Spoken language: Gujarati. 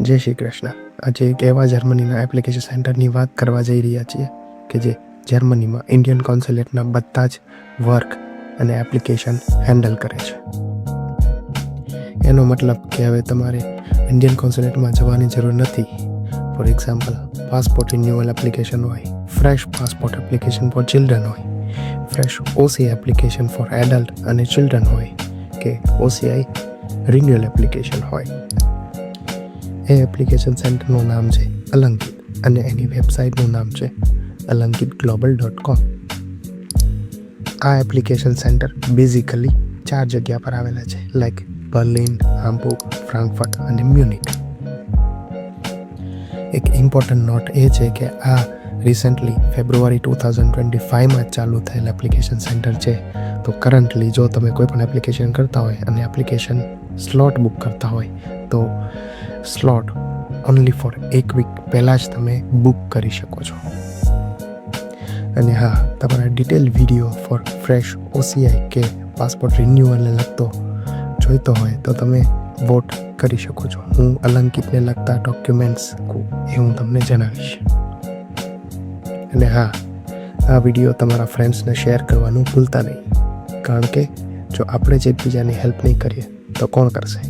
જય શ્રી કૃષ્ણ. આજે એક એવા જર્મનીના એપ્લિકેશન સેન્ટરની વાત કરવા જઈ રહ્યા છીએ કે જે જર્મનીમાં ઇન્ડિયન કોન્સ્યુલેટના બધા જ વર્ક અને એપ્લિકેશન હેન્ડલ કરે છે. એનો મતલબ કે હવે તમારે ઇન્ડિયન કોન્સ્યુલેટમાં જવાની જરૂર નથી. For example, passport renewal application હોય, fresh passport application for children હોય, fresh OCI application for adult અને ચિલ્ડ્રન હોય કે OCI રિન્યુઅલ એપ્લિકેશન હોય. એ એપ્લિકેશન સેન્ટરનું નામ છે અલંકિત અને એની વેબસાઇટનું નામ છે alankitglobal.com. આ એપ્લિકેશન સેન્ટર બેઝિકલી 4 જગ્યા પર આવેલા છે, લાઈક બર્લિન, હામ્બુર્ગ, ફ્રાન્કફર્ટ અને મ્યુનિક. એક ઇમ્પોર્ટન્ટ નોટ એ છે કે આ રિસેન્ટલી ફેબ્રુઆરી 2025માં જ ચાલુ થયેલ એપ્લિકેશન સેન્ટર છે. તો કરન્ટલી જો તમે કોઈ પણ એપ્લિકેશન કરતા હોય અને એપ્લિકેશન સ્લોટ બુક કરતા હોય તો સ્લોટ ઓનલી ફોર 1 વીક પહેલાં જ તમે બુક કરી શકો છો. અને હા, તમારા detail video for fresh OCI કે પાસપોર્ટ રિન્યુઅલને લગતો જોઈતો હોય તો તમે વોટ કરી શકો છો. હું અલંકિતને લગતા ડોક્યુમેન્ટ્સ એ હું તમને જણાવીશ. અને હા, આ વિડીયો તમારા ફ્રેન્ડ્સને શેર કરવાનું ભૂલતા નહીં, કારણ કે જો આપણે જ એકબીજાની હેલ્પ નહીં કરીએ તો કોણ કરશે.